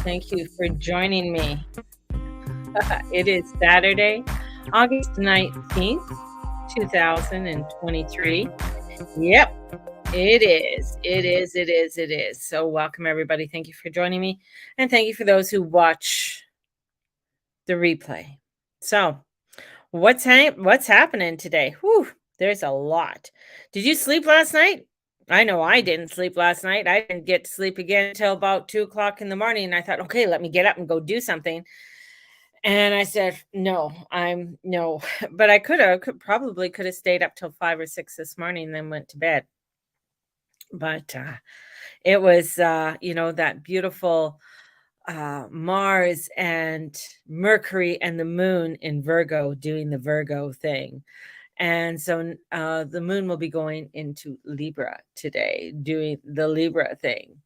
Thank you for joining me. It is Saturday, August 19th, 2023. Yep, it is. It is. It is. It is. So, welcome everybody. Thank you for joining me. And thank you for those who watch the replay. So, what's happening today? Whew, there's a lot. Did you sleep last night? I know I didn't sleep last night. I didn't get to sleep again until about 2 o'clock in the morning. And I thought, okay, let me get up and go do something. And I said, "No, I'm no." But I could have stayed up till 5 or 6 this morning, then went to bed. But, it was, that beautiful, Mars and Mercury and the moon in Virgo doing the Virgo thing. And so, the moon will be going into Libra today, doing the Libra thing.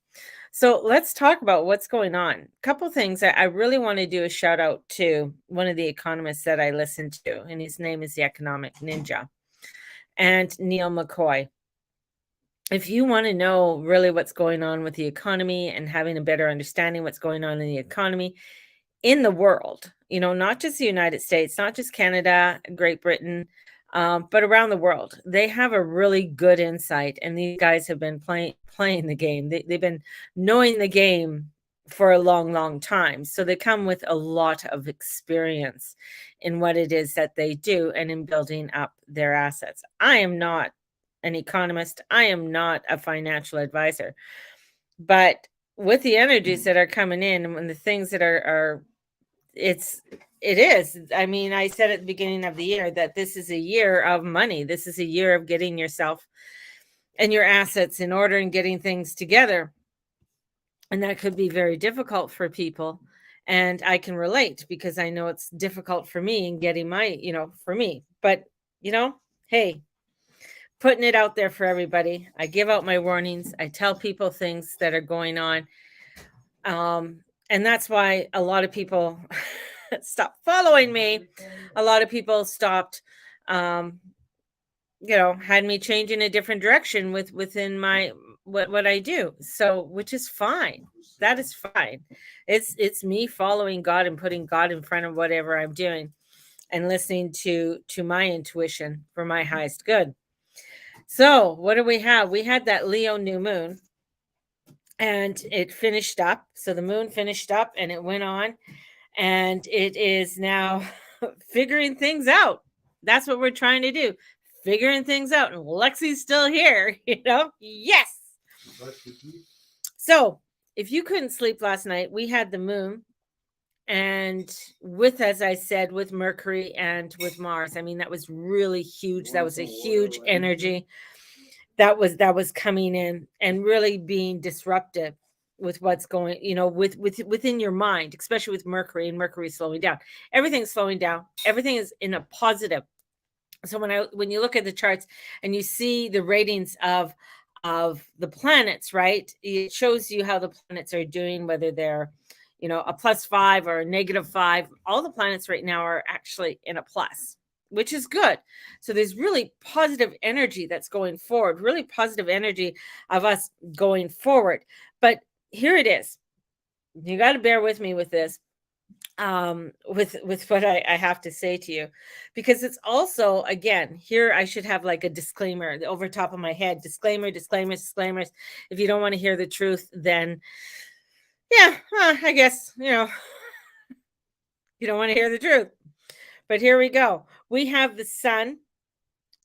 So let's talk about what's going on. Couple things I really want to do a shout out to one of the economists that I listen to, and his name is the Economic Ninja, and Neil McCoy. If you want to know really what's going on with the economy and having a better understanding what's going on in the economy in the world, not just the United States, not just Canada, Great Britain, but around the world, they have a really good insight. And these guys have been playing the game. They've been knowing the game for a long, long time. So they come with a lot of experience in what it is that they do and in building up their assets. I am not an economist. I am not a financial advisor. But with the energies that are coming in and the things that are it is. I mean, I said at the beginning of the year that this is a year of money. This is a year of getting yourself and your assets in order and getting things together. And that could be very difficult for people. And I can relate because I know it's difficult for me in getting for me. But, hey, putting it out there for everybody. I give out my warnings. I tell people things that are going on. And that's why a lot of people stopped following me. A lot of people stopped, had me change in a different direction within my what I do. So, which is fine. That is fine. It's me following God and putting God in front of whatever I'm doing and listening to my intuition for my highest good. So, what do we have? We had that Leo new moon and it finished up. So the moon finished up and it went on and it is now figuring things out. That's what we're trying to do. Figuring things out. And Lexi's still here, Yes. So if you couldn't sleep last night, we had the moon and as I said, with Mercury and with Mars. I mean, that was really huge. That was a huge energy that was coming in and really being disruptive with what's going, within your mind, especially with Mercury and Mercury slowing down. Everything's slowing down. Everything is in a positive. So when you look at the charts and you see the ratings of the planets, right? It shows you how the planets are doing, whether they're, a +5 or a -5. All the planets right now are actually in a plus, which is good. So there's really positive energy that's going forward, really positive energy of us going forward. But here it is. You got to bear with me with this, with what I have to say to you, because it's also, again, here I should have like a disclaimer over top of my head. Disclaimers. If you don't want to hear the truth, then yeah, I guess, you don't want to hear the truth. But here we go. We have the sun,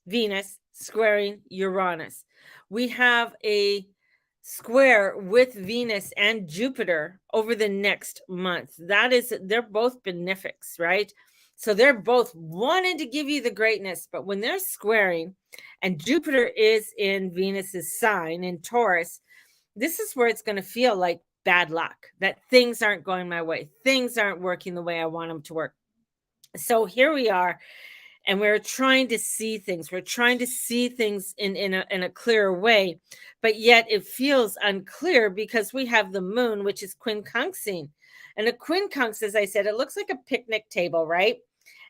Venus squaring Uranus. We have a square with Venus and Jupiter over the next month. They're both benefics, right? So they're both wanting to give you the greatness, but when they're squaring and Jupiter is in Venus's sign in Taurus, this is where it's going to feel like bad luck, that things aren't going my way. Things aren't working the way I want them to work. So here we are, and we're trying to see things. We're trying to see things in a clearer way, but yet it feels unclear because we have the moon, which is quincunxing And a quincunx, as I said, it looks like a picnic table, right?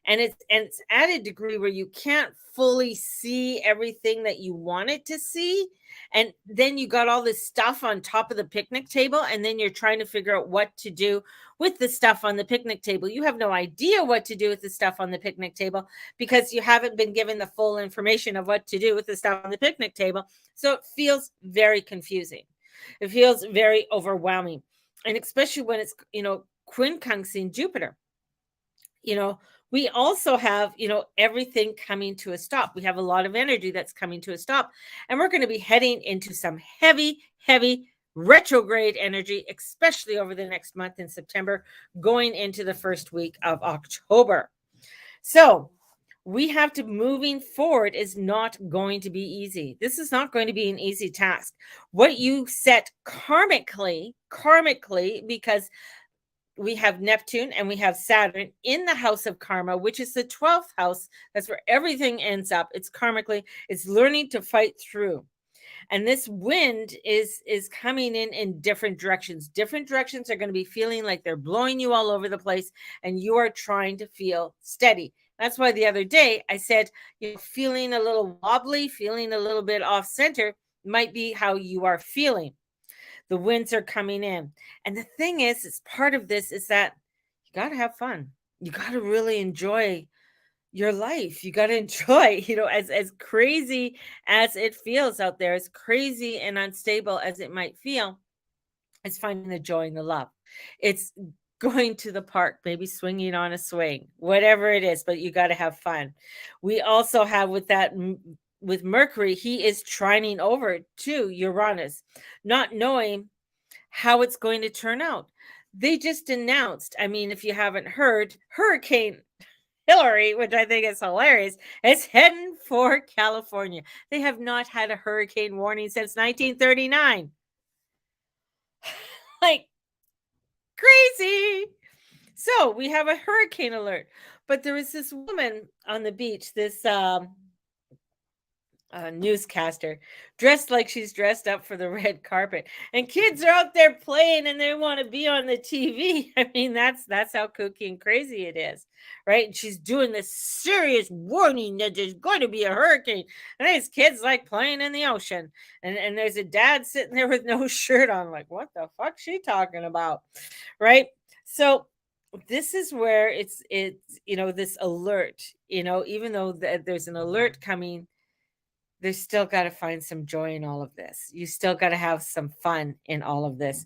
And it's at a degree where you can't fully see everything that you want it to see. And then you got all this stuff on top of the picnic table, and then you're trying to figure out what to do with the stuff on the picnic table. You have no idea what to do with the stuff on the picnic table because you haven't been given the full information of what to do with the stuff on the picnic table. So it feels very confusing. It feels very overwhelming. And especially when it's, quincunxing Jupiter. We also have, everything coming to a stop. We have a lot of energy that's coming to a stop. And we're going to be heading into some heavy, heavy retrograde energy, especially over the next month in September, going into the first week of October. So we have to, moving forward is not going to be easy. This is not going to be an easy task. What you set karmically, because we have Neptune and we have Saturn in the house of karma, which is the 12th house. That's where everything ends up. It's karmically, it's learning to fight through. And this wind is coming in different directions. Different directions are going to be feeling like they're blowing you all over the place, and you are trying to feel steady. That's why the other day I said, feeling a little wobbly, feeling a little bit off center might be how you are feeling. The winds are coming in. And the thing is part of this is that you got to have fun. You got to really enjoy your life. You got to enjoy, as crazy as it feels out there, as crazy and unstable as it might feel, it's finding the joy and the love. It's going to the park, maybe swinging on a swing, whatever it is, but you got to have fun. We also have with Mercury, he is trining over to Uranus, not knowing how it's going to turn out. They just announced, if you haven't heard, Hurricane Hillary, which I think is hilarious, is heading for California. They have not had a hurricane warning since 1939. Like, crazy. So we have a hurricane alert. But there was this woman on the beach, this newscaster, dressed like she's dressed up for the red carpet, and kids are out there playing and they want to be on the TV. That's how kooky and crazy it is, right? And she's doing this serious warning that there's going to be a hurricane, and these kids like playing in the ocean, and there's a dad sitting there with no shirt on, like, what the fuck she talking about, right? So this is where it's this alert, even though there's an alert coming, there's still got to find some joy in all of this. You still got to have some fun in all of this.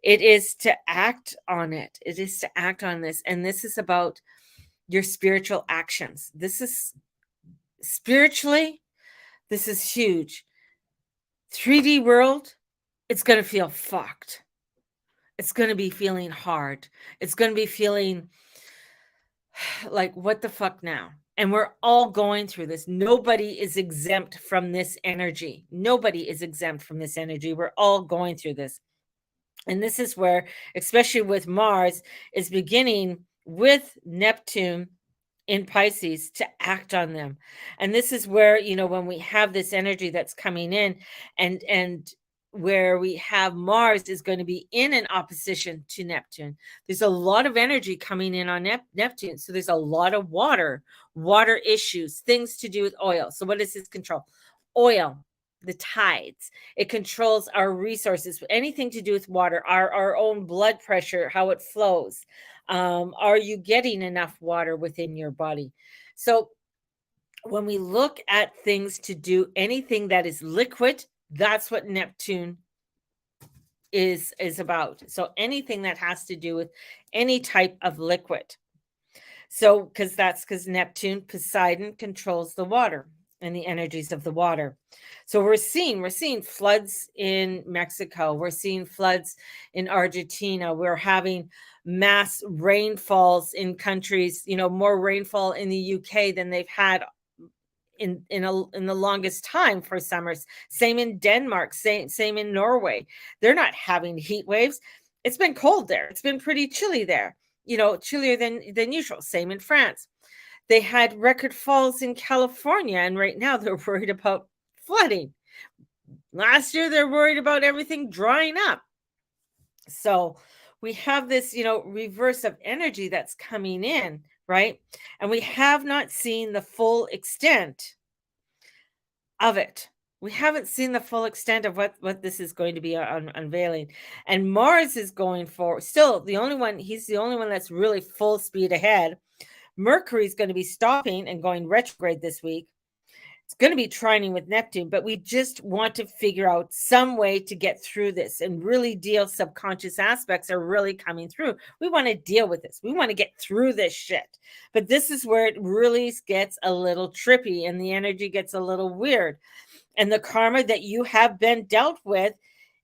It is to act on it. It is to act on this. And this is about your spiritual actions. This is spiritually, this is huge. 3D world, it's going to feel fucked. It's going to be feeling hard. It's going to be feeling like, what the fuck now? And we're all going through this. Nobody is exempt from this energy. Nobody is exempt from this energy. We're all going through this. And this is where, especially with Mars, is beginning with Neptune in Pisces to act on them. And this is where, when we have this energy that's coming in, and where we have Mars is going to be in an opposition to Neptune. There's a lot of energy coming in on Neptune. So there's a lot of water issues, things to do with oil. So what does this control? Oil, the tides. It controls our resources, anything to do with water, our own blood pressure, how it flows. Are you getting enough water within your body? So when we look at things to do anything that is liquid, that's what Neptune is about. So anything that has to do with any type of liquid. So because Neptune, Poseidon, controls the water and the energies of the water. So we're seeing floods in Mexico. We're seeing floods in Argentina. We're having mass rainfalls in countries, more rainfall in the UK than they've had in the longest time for summers. Same in Denmark, same in Norway. They're not having heat waves. It's been cold there. It's been pretty chilly there, chillier than usual. Same in France. They had record falls in California, and right now they're worried about flooding. Last year they're worried about everything drying up. So we have this, reverse of energy that's coming in, right? And we have not seen the full extent of it. We haven't seen the full extent of what this is going to be unveiling. And Mars is going for still the only one, he's the only one that's really full speed ahead. Mercury's going to be stopping and going retrograde this week. It's going to be trining with Neptune, but we just want to figure out some way to get through this and really deal. Subconscious aspects are really coming through. We want to deal with this. We want to get through this shit. But this is where it really gets a little trippy and the energy gets a little weird. And the karma that you have been dealt with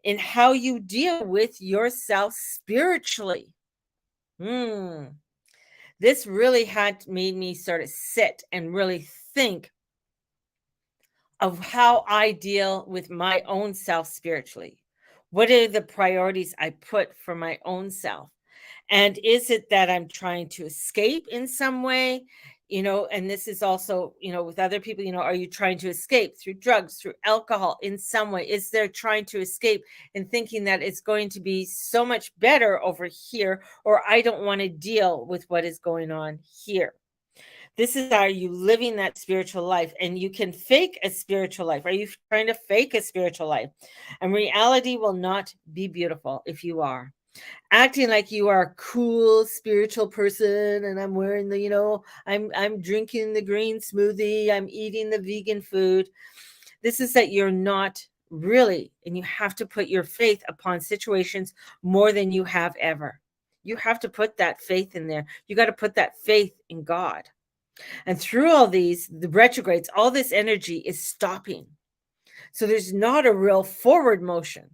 in how you deal with yourself spiritually. This really had made me sort of sit and really think of how I deal with my own self spiritually. What are the priorities I put for my own self? And is it that I'm trying to escape in some way? And this is also, with other people, are you trying to escape through drugs, through alcohol in some way? Is there trying to escape and thinking that it's going to be so much better over here, or I don't want to deal with what is going on here? This is, are you living that spiritual life? And you can fake a spiritual life. Are you trying to fake a spiritual life? And reality will not be beautiful if you are acting like you are a cool spiritual person. And I'm wearing the, I'm drinking the green smoothie. I'm eating the vegan food. This is that you're not really, and you have to put your faith upon situations more than you have ever. You have to put that faith in there. You got to put that faith in God. And through all these, the retrogrades, all this energy is stopping. So there's not a real forward motion.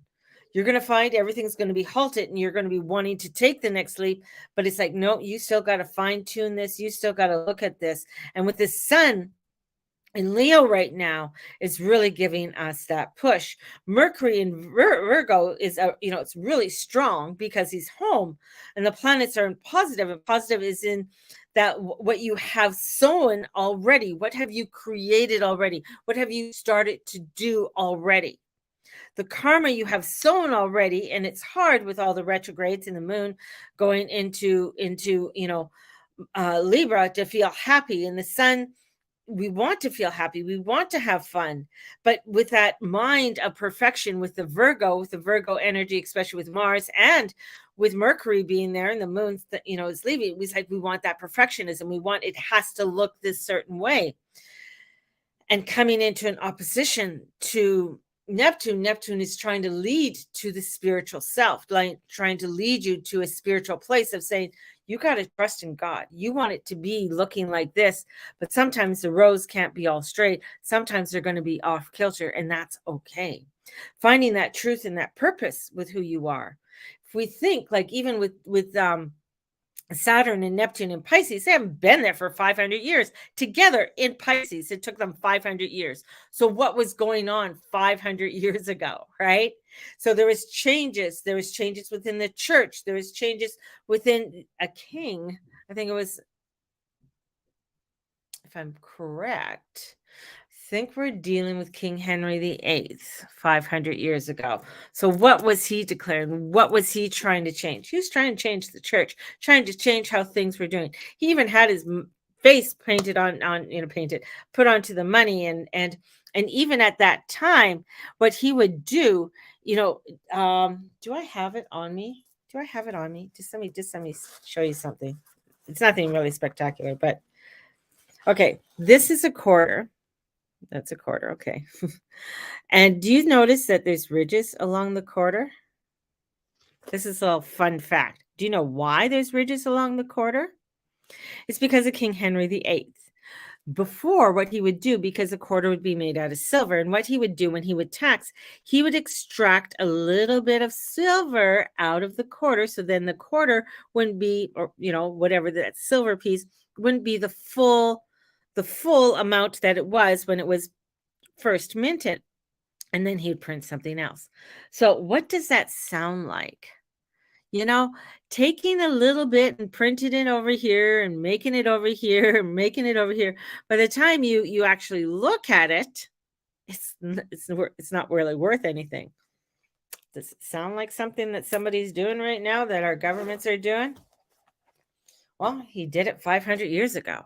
You're going to find everything's going to be halted and you're going to be wanting to take the next leap. But it's like, no, you still got to fine tune this. You still got to look at this. And with the sun in Leo right now is really giving us that push. Mercury in Virgo is, it's really strong because he's home and the planets are in positive, and positive is in that what you have sown already. What have you created already? What have you started to do already? The karma you have sown already, and it's hard with all the retrogrades in the moon going into Libra to feel happy, and the sun, we want to feel happy, we want to have fun, but with that mind of perfection, with the Virgo energy, especially with Mars and with Mercury being there and the moon that is leaving, we want that perfectionism. We want it has to look this certain way. And coming into an opposition to Neptune is trying to lead to the spiritual self, like trying to lead you to a spiritual place of saying, you got to trust in God. You want it to be looking like this, but sometimes the rows can't be all straight. Sometimes they're going to be off kilter, and that's okay. Finding that truth and that purpose with who you are. If we think like even with Saturn and Neptune in Pisces, they haven't been there for 500 years together in Pisces. It took them 500 years. So what was going on 500 years ago, right? So there was changes. There was changes within the church. There was changes within a king. I think it was, if I'm correct, I think we're dealing with King Henry VIII 500 years ago. So what was he declaring? What was he trying to change? He was trying to change the church, trying to change how things were doing. He even had his face painted put onto the money. And even at that time, what he would do, do I have it on me? Do I have it on me? Just let me show you something. It's nothing really spectacular, but okay, this is a quarter. That's a quarter. Okay. And do you notice that there's ridges along the quarter? This is a little fun fact. Do you know why there's ridges along the quarter? It's because of King Henry VIII. Before, what he would do, because the quarter would be made out of silver, and what he would do when he would tax, he would extract a little bit of silver out of the quarter. So then the quarter wouldn't be, or whatever that silver piece wouldn't be the full amount that it was when it was first minted, and then he'd print something else. So what does that sound like? Taking a little bit and printing it over here and making it over here and making it over here. By the time you actually look at it, it's not really worth anything. Does it sound like something that somebody's doing right now, that our governments are doing? Well, he did it 500 years ago,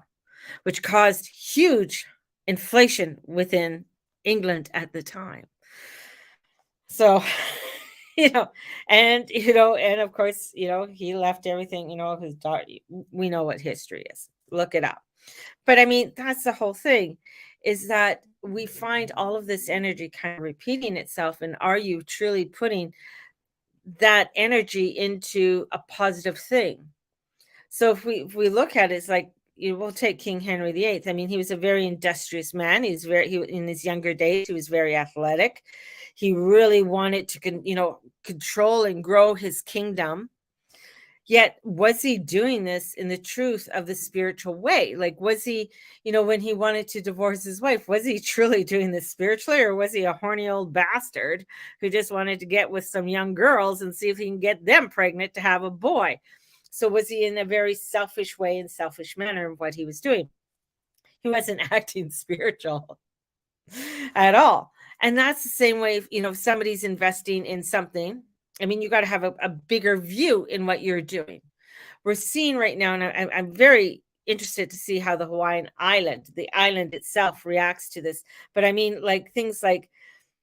which caused huge inflation within England at the time. So, you know, and of course, he left everything, his daughter. We know what history is. Look it up. But I mean, that's the whole thing, is that we find all of this energy kind of repeating itself. And are you truly putting that energy into a positive thing? So if we look at it, it's like, we'll take King Henry VIII. I mean, he was a very industrious man. He in his younger days, he was very athletic. He really wanted to control and grow his kingdom. Yet, was he doing this in the truth of the spiritual way? Like, was he, when he wanted to divorce his wife, was he truly doing this spiritually, or was he a horny old bastard who just wanted to get with some young girls and see if he can get them pregnant to have a boy? So was he in a very selfish way and selfish manner of what he was doing? He wasn't acting spiritual at all. And that's the same way if somebody's investing in something. I mean, you got to have a bigger view in what you're doing. We're seeing right now, and I'm very interested to see how the Hawaiian island, the island itself, reacts to this. But I mean, like things like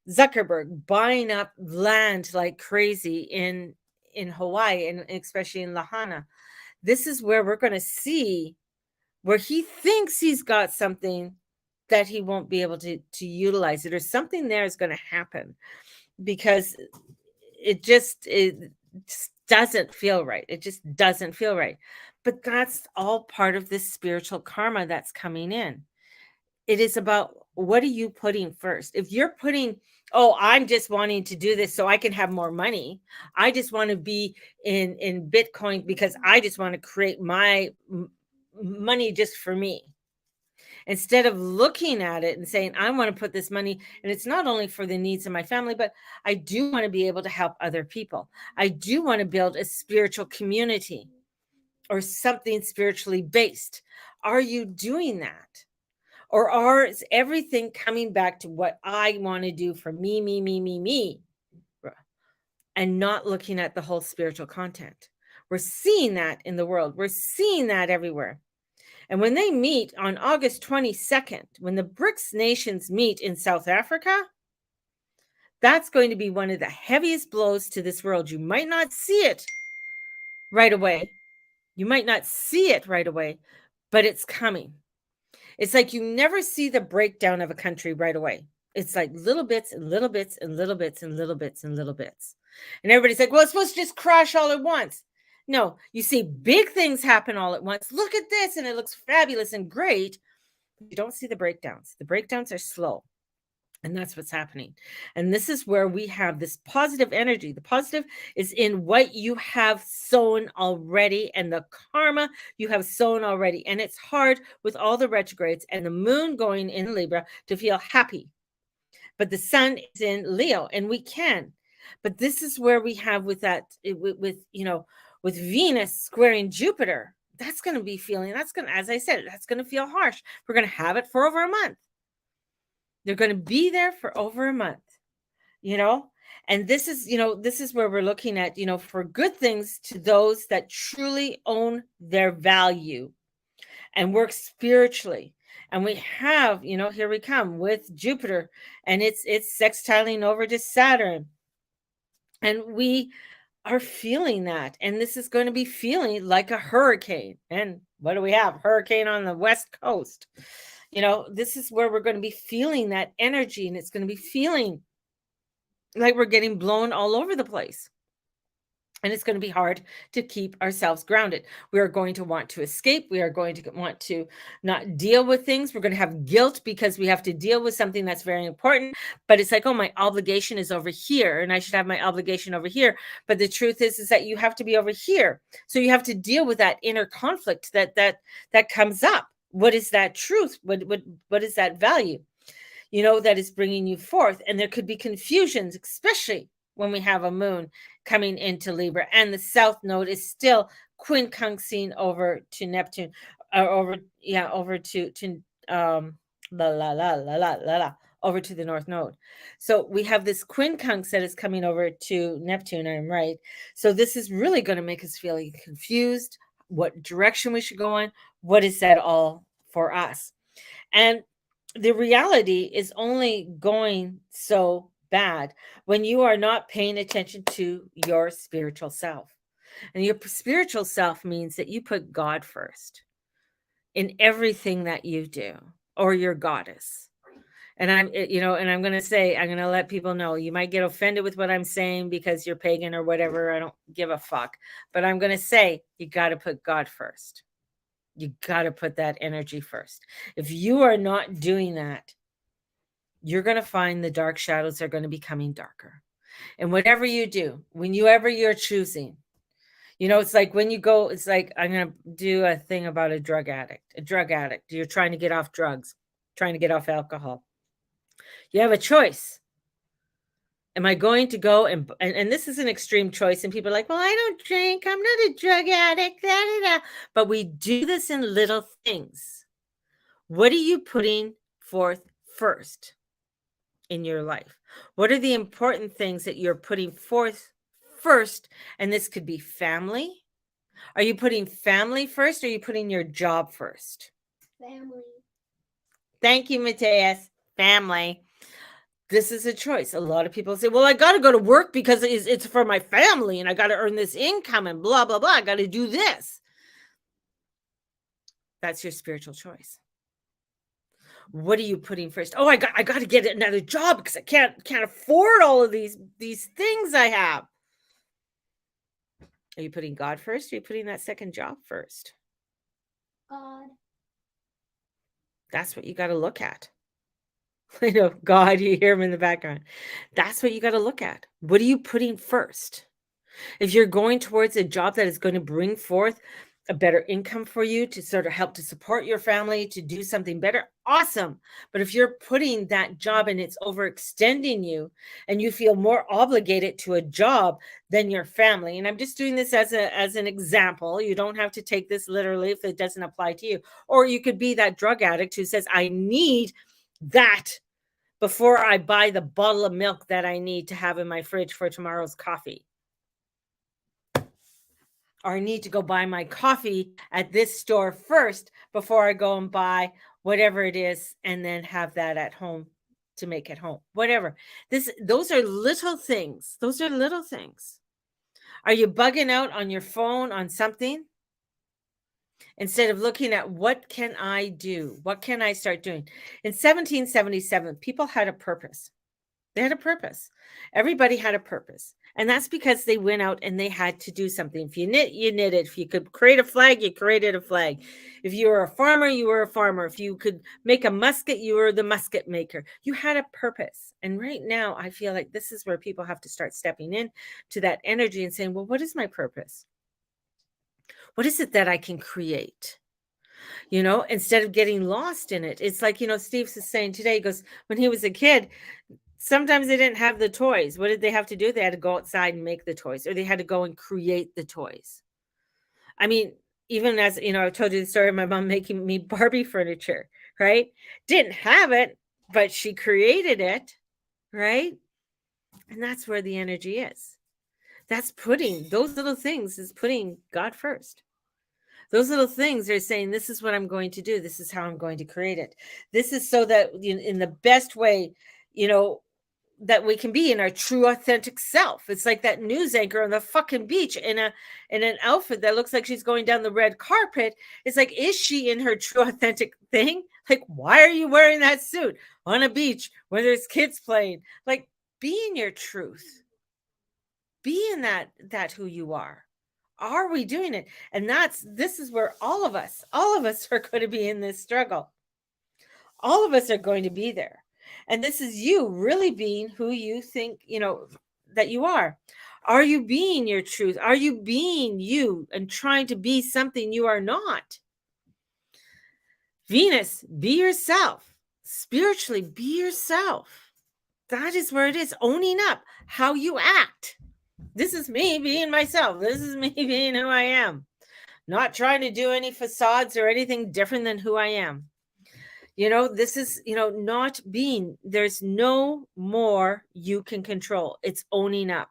Zuckerberg buying up land like crazy in Hawaii, and especially in Lahaina. This is where we're going to see where he thinks he's got something that he won't be able to utilize it, or something there is going to happen, because it just doesn't feel right. It just doesn't feel right. But that's all part of this spiritual karma that's coming in. It is about, what are you putting first? If you're putting, oh, I'm just wanting to do this so I can have more money. I just want to be in Bitcoin because I just want to create my money just for me. Instead of looking at it and saying, I want to put this money, and it's not only for the needs of my family, but I do want to be able to help other people. I do want to build a spiritual community or something spiritually based. Are you doing that? Or is everything coming back to what I want to do for me, and not looking at the whole spiritual content? We're seeing that in the world. We're seeing that everywhere. And when they meet on August 22nd, when the BRICS nations meet in South Africa, that's going to be one of the heaviest blows to this world. You might not see it right away. You might not see it right away, but it's coming. It's like you never see the breakdown of a country right away. It's like little bits and little bits and little bits and little bits and little bits. And everybody's like, well, it's supposed to just crash all at once. No, you see big things happen all at once. Look at this, and it looks fabulous and great. You don't see the breakdowns. The breakdowns are slow. And that's what's happening. And this is where we have this positive energy. The positive is in what you have sown already, and the karma you have sown already. And it's hard with all the retrogrades and the moon going in Libra to feel happy. But the sun is in Leo, and we can. But this is where we have with Venus squaring Jupiter. That's going to be feeling, as I said, that's going to feel harsh. We're going to have it for over a month. They're going to be there for over a month, and this is where we're looking at, for good things to those that truly own their value and work spiritually. And we have, here we come with Jupiter, and it's sextiling over to Saturn. And we are feeling that. And this is going to be feeling like a hurricane. And what do we have? Hurricane on the West Coast. This is where we're going to be feeling that energy, and it's going to be feeling like we're getting blown all over the place. And it's going to be hard to keep ourselves grounded. We are going to want to escape. We are going to want to not deal with things. We're going to have guilt because we have to deal with something that's very important. But it's like, oh, my obligation is over here, and I should have my obligation over here. But the truth is that you have to be over here. So you have to deal with that inner conflict that comes up. What is that truth? What is that value? That is bringing you forth. And there could be confusions, especially when we have a moon coming into Libra, and the south node is still quincunxing over to Neptune, over to la la la la la la la over to the North Node. So we have this quincunx that is coming over to Neptune, I'm right. So this is really going to make us feel confused, what direction we should go in. What is that all for us? And the reality is only going so bad when you are not paying attention to your spiritual self. And your spiritual self means that you put God first in everything that you do, or your goddess. And I'm going to say, I'm going to let people know, you might get offended with what I'm saying because you're pagan or whatever. I don't give a fuck. But I'm going to say, you got to put God first. You got to put that energy first. If you are not doing that, you're going to find the dark shadows are going to be coming darker. And whatever you do, whenever you're choosing, it's like when you go, it's like, I'm going to do a thing about a drug addict. You're trying to get off drugs, trying to get off alcohol. You have a choice. Am I going to go and this is an extreme choice, and people are like, well, I don't drink, I'm not a drug addict, da, da, da. But we do this in little things. What are you putting forth first in your life? What are the important things that you're putting forth first? And this could be family. Are you putting family first, or are you putting your job first? Family. Thank you, Mateus. Family. This is a choice. A lot of people say, well, I got to go to work because it's for my family and I got to earn this income and blah, blah, blah. I got to do this. That's your spiritual choice. What are you putting first? Oh, I got to get another job because I can't afford all of these things I have. Are you putting God first? Or are you putting that second job first? God. That's what you got to look at. I know, God, you hear him in the background. That's what you got to look at. What are you putting first? If you're going towards a job that is going to bring forth a better income for you to sort of help to support your family, to do something better, awesome. But if you're putting that job and it's overextending you and you feel more obligated to a job than your family, and I'm just doing this as an example, you don't have to take this literally if it doesn't apply to you. Or you could be that drug addict who says, I need that before I buy the bottle of milk that I need to have in my fridge for tomorrow's coffee. Or I need to go buy my coffee at this store first before I go and buy whatever it is and then have that at home to make at home. Whatever. Those are little things. Those are little things. Are you bugging out on your phone on something? Instead of looking at what can I do? What can I start doing? In 1777, people had a purpose. They had a purpose. Everybody had a purpose. And that's because they went out and they had to do something. If you knit, you knitted. If you could create a flag, you created a flag. If you were a farmer, you were a farmer. If you could make a musket, you were the musket maker. You had a purpose. And right now, I feel like this is where people have to start stepping in to that energy and saying, well, what is my purpose? What is it that I can create? Instead of getting lost in it. It's like, Steve is saying today, he goes, when he was a kid, sometimes they didn't have the toys. What did they have to do? They had to go outside and make the toys, or they had to go and create the toys. I mean, even as, I told you the story of my mom making me Barbie furniture, right? Didn't have it, but she created it, right? And that's where the energy is. That's putting those little things is putting God first. Those little things are saying, this is what I'm going to do. This is how I'm going to create it. This is so that in the best way, that we can be in our true authentic self. It's like that news anchor on the fucking beach in an outfit that looks like she's going down the red carpet. It's like, is she in her true authentic thing? Like, why are you wearing that suit on a beach where there's kids playing? Like, be in your truth. Be in that who you are. Are we doing it? And this is where all of us are going to be in this struggle. All of us are going to be there. And this is you really being who you think, that you are. Are you being your truth? Are you being you and trying to be something you are not? Venus, be yourself. Spiritually, be yourself. That is where it is. Owning up how you act. This is me being myself. This is me being who I am. Not trying to do any facades or anything different than who I am. This is, not being, there's no more you can control. It's owning up.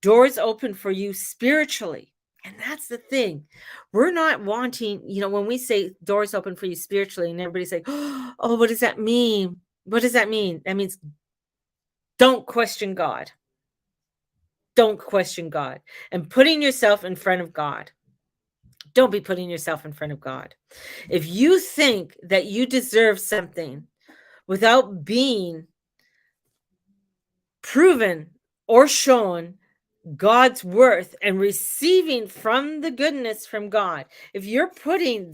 Doors open for you spiritually. And that's the thing. We're not wanting, when we say doors open for you spiritually, and everybody's like, oh, what does that mean? What does that mean? That means don't question God. Don't question God. And putting yourself in front of God. Don't be putting yourself in front of God. If you think that you deserve something without being proven or shown God's worth and receiving from the goodness from God, if you're putting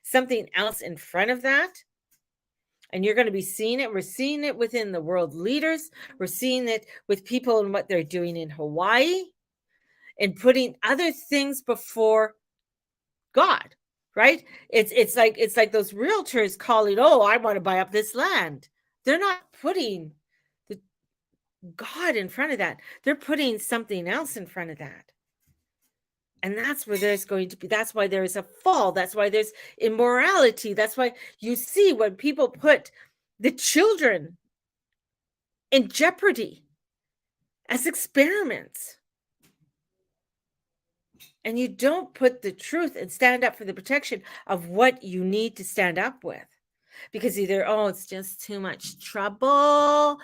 something else in front of that, and you're going to be seeing it, we're seeing it within the world leaders, we're seeing it with people and what they're doing in Hawaii, and putting other things before God, right? It's like those realtors calling, oh, I want to buy up this land. They're not putting the God in front of that. They're putting something else in front of that. And that's where there's going to be, that's why there is a fall. That's why there's immorality. That's why you see when people put the children in jeopardy as experiments. And you don't put the truth and stand up for the protection of what you need to stand up with. Because either, oh, it's just too much trouble.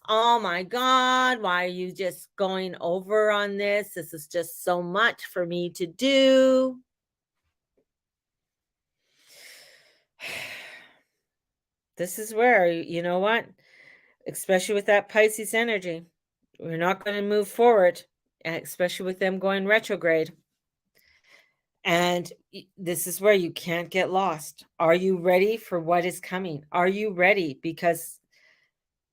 Oh my God, why are you just going over on this? This is just so much for me to do. This is where, you know what? Especially with that Pisces energy, we're not going to move forward, especially with them going retrograde. And this is where you can't get lost. Are you ready for what is coming? Are you ready? Because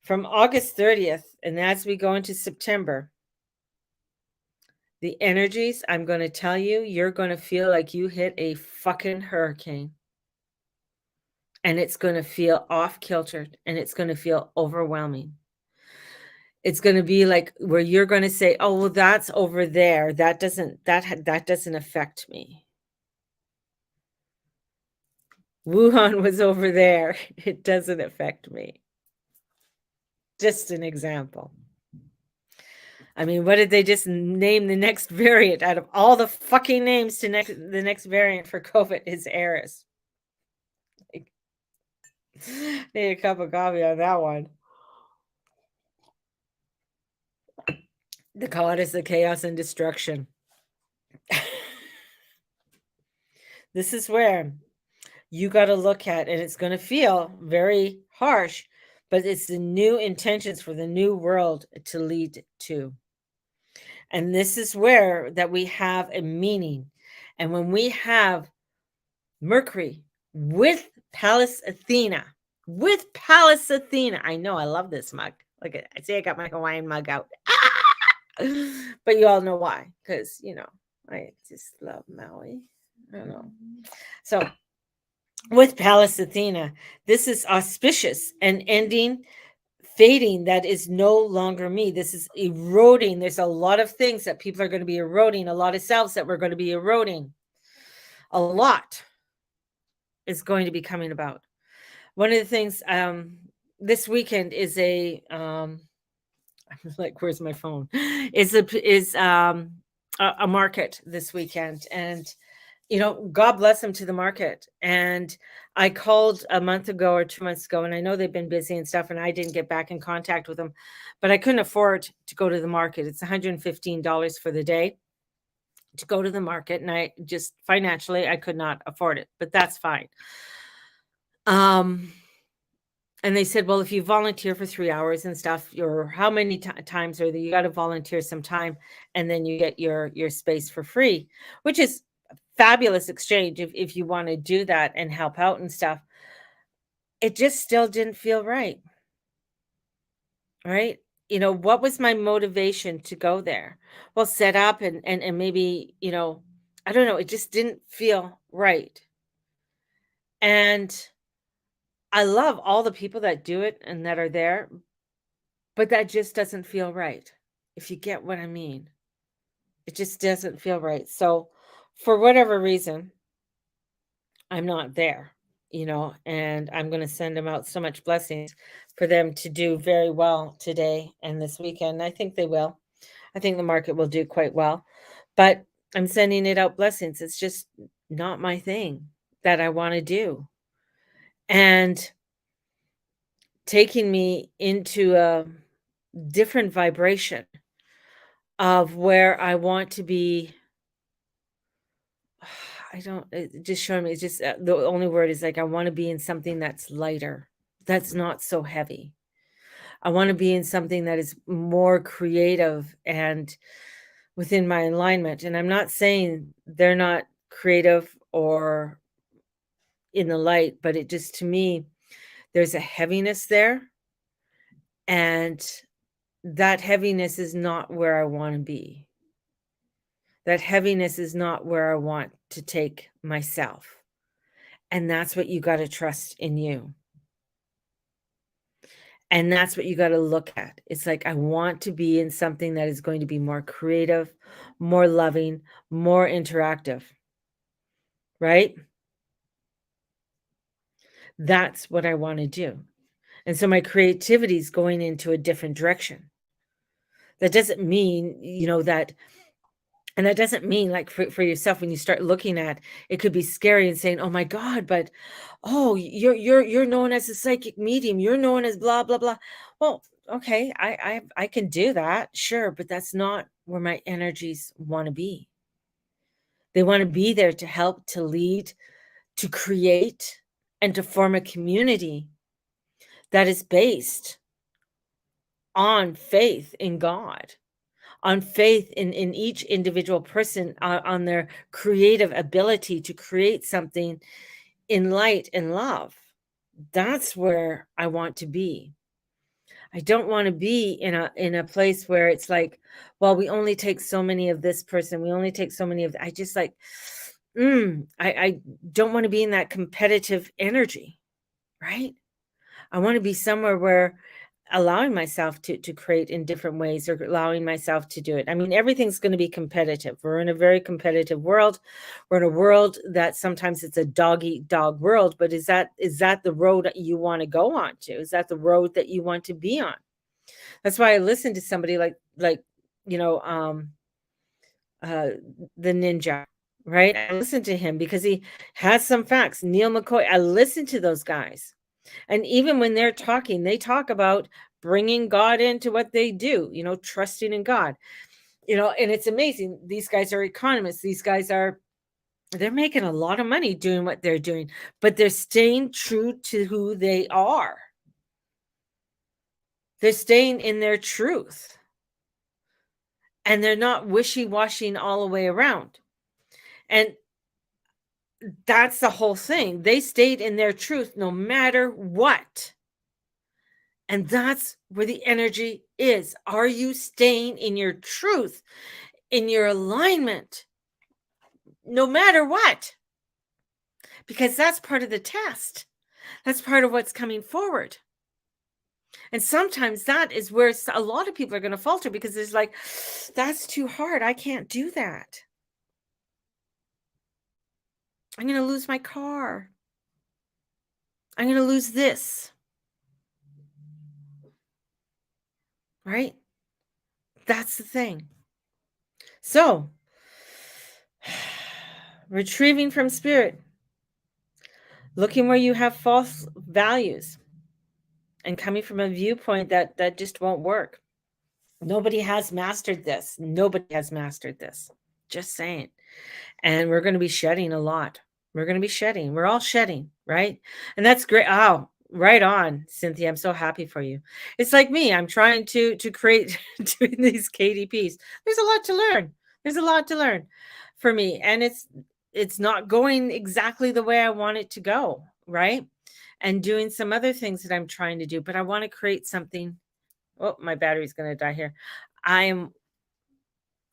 from August 30th, and as we go into September, the energies, I'm going to tell you, you're going to feel like you hit a fucking hurricane. And it's going to feel off kilter, and it's going to feel overwhelming. It's going to be like where you're going to say, oh, well, that's over there. That doesn't affect me. Wuhan was over there. It doesn't affect me. Just an example. I mean, what did they just name the next variant out of all the fucking names to the next variant for COVID is Eris. Like, need a cup of coffee on that one. The goddess of chaos and destruction. This is where you got to look at, and it's going to feel very harsh, but it's the new intentions for the new world to lead to. And this is where that we have a meaning. And when we have Mercury with Pallas Athena, I know, I love this mug. Look at, I say I got my Hawaiian mug out. But you all know why, because, I just love Maui. I don't know. So with Pallas Athena, this is auspicious and ending, fading, that is no longer me. This is eroding. There's a lot of things that people are going to be eroding, a lot of selves that we're going to be eroding. A lot is going to be coming about. One of the things this weekend is I'm like, where's my phone? Is a market this weekend, and God bless them to the market. And I called a month ago or 2 months ago, and I know they've been busy and stuff, and I didn't get back in contact with them, but I couldn't afford to go to the market. It's $115 for the day to go to the market, and I just financially I could not afford it, but that's fine. And they said, well, if you volunteer for 3 hours and stuff, or how many times are there, you got to volunteer some time, and then you get your space for free, which is a fabulous exchange if you want to do that and help out and stuff. It just still didn't feel right. Right? What was my motivation to go there? Well, set up and maybe, I don't know, it just didn't feel right. And I love all the people that do it and that are there, but that just doesn't feel right. If you get what I mean, it just doesn't feel right. So for whatever reason, I'm not there. and I'm going to send them out so much blessings for them to do very well today and this weekend. I think they will. I think the market will do quite well, but I'm sending it out blessings. It's just not my thing that I want to do. And taking me into a different vibration of where I want to be. I don't, just showing me, it's just the only word is like, I want to be in something that's lighter, that's not so heavy. I want to be in something that is more creative and within my alignment. And I'm not saying they're not creative or in the light, but it just, to me, there's a heaviness there. And that heaviness is not where I want to be. That heaviness is not where I want to take myself. And that's what you got to trust in you. And that's what you got to look at. It's like, I want to be in something that is going to be more creative, more loving, more interactive. Right? That's what I want to do. And so my creativity is going into a different direction. That doesn't mean, that, and that doesn't mean like for yourself, when you start looking at it, could be scary and saying, oh my God, but you're known as a psychic medium, you're known as blah blah blah. Well, okay, I can do that, sure, but that's not where my energies want to be. They want to be there to help, to lead, to create, and to form a community that is based on faith in God, on faith in each individual person, on their creative ability to create something in light and love. That's where I want to be. I don't want to be in a place where it's like, well, we only take so many of this person, we only take so many of, I just like, I don't want to be in that competitive energy, right? I want to be somewhere where allowing myself to create in different ways, or allowing myself to do it. I mean, everything's going to be competitive. We're in a very competitive world. We're in a world that sometimes it's a dog eat dog world, but is that the road that you want to go on to? Is that the road that you want to be on? That's why I listen to somebody like you know um the ninja, right? I listen to him because he has some facts. Neil McCoy, I listen to those guys. And even when they're talking, they talk about bringing God into what they do, trusting in God, and it's amazing. These guys are economists. These guys they're making a lot of money doing what they're doing, but they're staying true to who they are. They're staying in their truth. And they're not wishy-washing all the way around. And that's the whole thing. They stayed in their truth no matter what. And that's where the energy is. Are you staying in your truth, in your alignment, no matter what? Because that's part of the test. That's part of what's coming forward. And sometimes that is where a lot of people are going to falter, because it's like, that's too hard. I can't do that. I'm going to lose my car. I'm going to lose this. Right? That's the thing. So, retrieving from spirit, looking where you have false values, and coming from a viewpoint that just won't work. Nobody has mastered this. Nobody has mastered this. Just saying. And we're going to be shedding a lot. We're going to be shedding. We're all shedding, right? And that's great. Oh, right on, Cynthia. I'm so happy for you. It's like me. I'm trying to create doing these KDPs. There's a lot to learn. There's a lot to learn for me. And it's not going exactly the way I want it to go, right? And doing some other things that I'm trying to do, but I want to create something. Oh, my battery's going to die here. I'm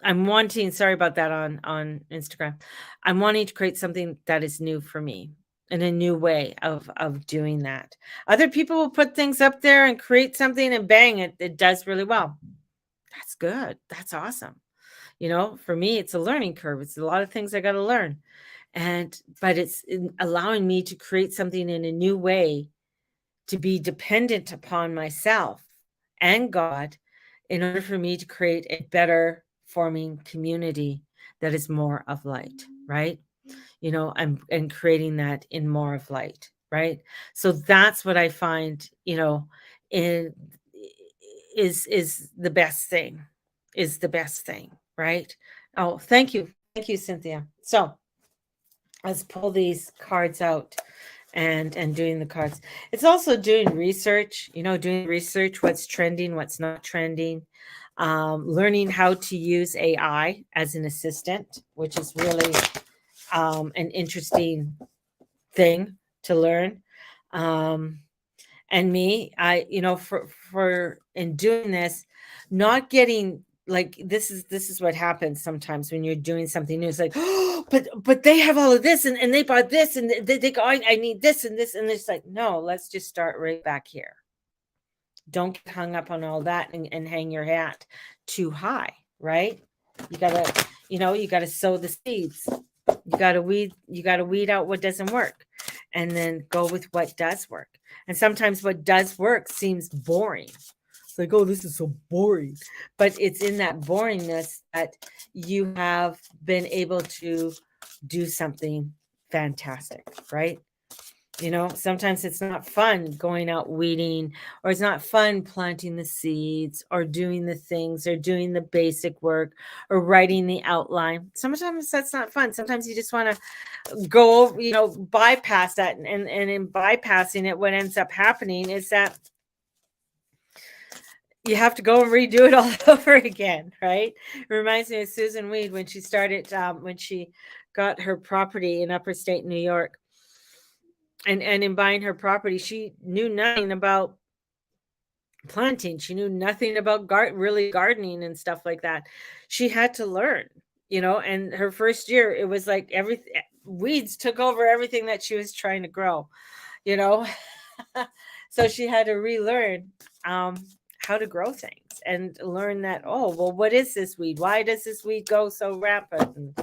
wanting, sorry about that on Instagram. I'm wanting to create something that is new for me, and a new way of doing that. Other people will put things up there and create something, and bang, it does really well. That's good. That's awesome. For me, it's a learning curve. It's a lot of things I got to learn. But it's allowing me to create something in a new way, to be dependent upon myself and God in order for me to create a better forming community that is more of light, right? And creating that in more of light, right? So that's what I find, in is the best thing, right? Oh, thank you, Cynthia. So let's pull these cards out and doing the cards. It's also doing research, what's trending, what's not trending, learning how to use AI as an assistant, which is really an interesting thing to learn. And me, for in doing this, not getting like this is what happens sometimes when you're doing something new. It's like, oh, but they have all of this and they bought this and they go, I need this and this, and it's like, no, let's just start right back here. Don't get hung up on all that and hang your hat too high, right? You gotta sow the seeds. You gotta weed out what doesn't work, and then go with what does work. And sometimes what does work seems boring. It's like, oh, this is so boring. But it's in that boringness that you have been able to do something fantastic, right? Sometimes it's not fun going out weeding, or it's not fun planting the seeds or doing the things or doing the basic work or writing the outline. Sometimes that's not fun. Sometimes you just want to go, bypass that. And in bypassing it, what ends up happening is that you have to go and redo it all over again, right? It reminds me of Susan Weed when she started, when she got her property in upper state New York. And in buying her property, she knew nothing about planting. She knew nothing about really gardening and stuff like that. She had to learn, and her first year, it was like weeds took over everything that she was trying to grow, So she had to relearn how to grow things and learn that, oh, well, what is this weed? Why does this weed go so rampant?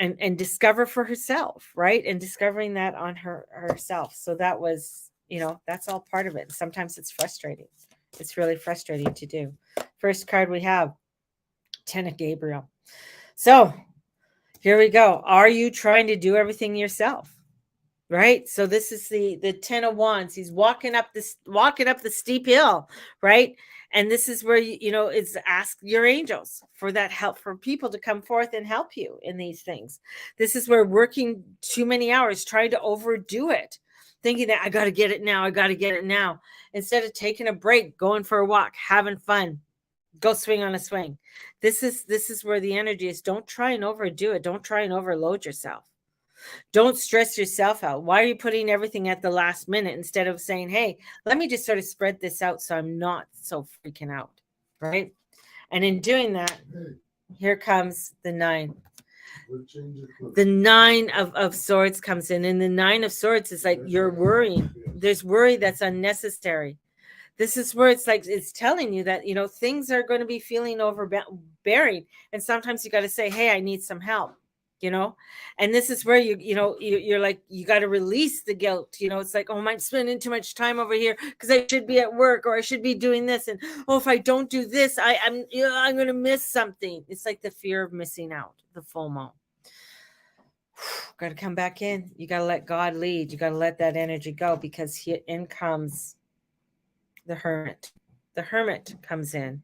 And discover for herself, right? And discovering that on herself. So that was, that's all part of it. Sometimes it's frustrating. It's really frustrating to do. First card we have, Ten of Gabriel. So here we go. Are you trying to do everything yourself? Right? So this is the Ten of Wands. He's walking up the steep hill, right? And this is where it's ask your angels for that help, for people to come forth and help you in these things. This is where working too many hours, trying to overdo it, thinking that I got to get it now, instead of taking a break, going for a walk, having fun, go swing on a swing. This is where the energy is. Don't try and overdo it. Don't try and overload yourself. Don't stress yourself out. Why are you putting everything at the last minute instead of saying, hey, let me just sort of spread this out so I'm not so freaking out, right? And in doing that, here comes the 9. The 9 of Swords comes in, and the 9 of Swords is like you're worrying. There's worry that's unnecessary. This is where it's like it's telling you that, things are going to be feeling overbearing. And sometimes you got to say, hey, I need some help. And this is where you're like, you got to release the guilt. It's like, oh, I'm spending too much time over here because I should be at work, or I should be doing this, and oh, if I don't do this, I'm going to miss something. It's like the fear of missing out, the FOMO. Got to come back in. You got to let God lead. You got to let that energy go, because in comes the Hermit. The Hermit comes in.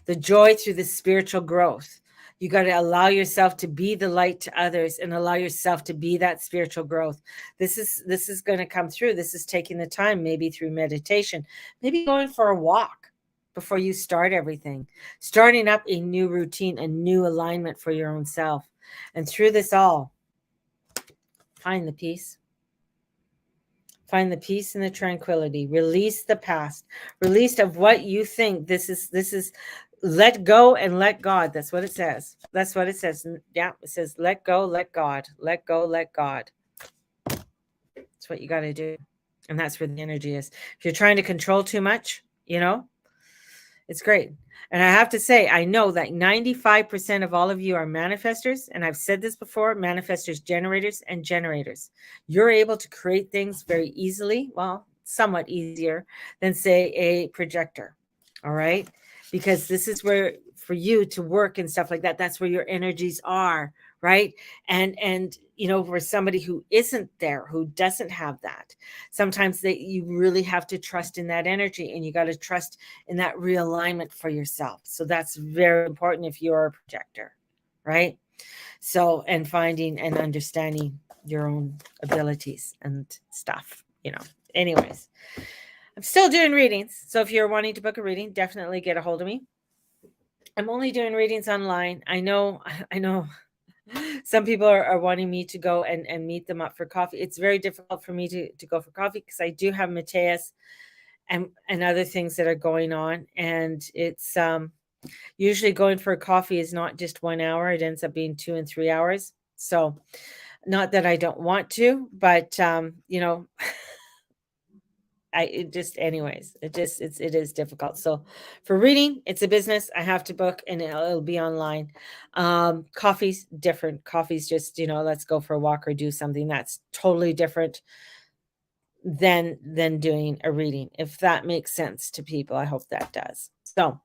The joy through the spiritual growth. You got to allow yourself to be the light to others and allow yourself to be that spiritual growth. This is going to come through. This is taking the time, maybe through meditation, maybe going for a walk before you start everything, starting up a new routine, a new alignment for your own self. And through this all, find the peace. Find the peace and the tranquility. Release the past. Release of what you think. This is let go and let God. That's what it says. That's what it says. Yeah, it says let go, let God. Let go, let God. That's what you got to do. And that's where the energy is. If you're trying to control too much, It's great. And I have to say, I know that 95% of all of you are manifestors. And I've said this before, manifestors, generators, and generators. You're able to create things very easily. Well, somewhat easier than, say, a projector. All right. Because this is where for you to work and stuff like that, that's where your energies are. Right. And for somebody who isn't there, who doesn't have that, sometimes you really have to trust in that energy, and you got to trust in that realignment for yourself. So that's very important if you're a projector, right? So, and finding and understanding your own abilities and stuff, anyways. I'm still doing readings. So if you're wanting to book a reading, definitely get a hold of me. I'm only doing readings online. I know some people are wanting me to go and meet them up for coffee. It's very difficult for me to go for coffee because I do have Matthias and other things that are going on. And it's usually going for a coffee is not just 1 hour. It ends up being 2 and 3 hours. So not that I don't want to, but it is difficult. So for reading, it's a business. I have to book, and it'll be online. Coffee's different. Coffee's just, let's go for a walk or do something that's totally different than doing a reading, if that makes sense to people. I hope that does. So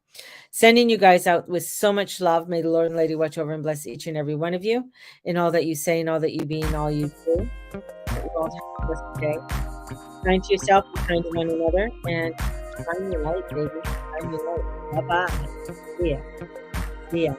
sending you guys out with so much love. May the Lord and Lady watch over and bless each and every one of you in all that you say and all that you be and all you do. That you all have a blessed day. Kind to yourself, be kind to one another, and shine your light, baby. Shine your light. Bye-bye. See ya.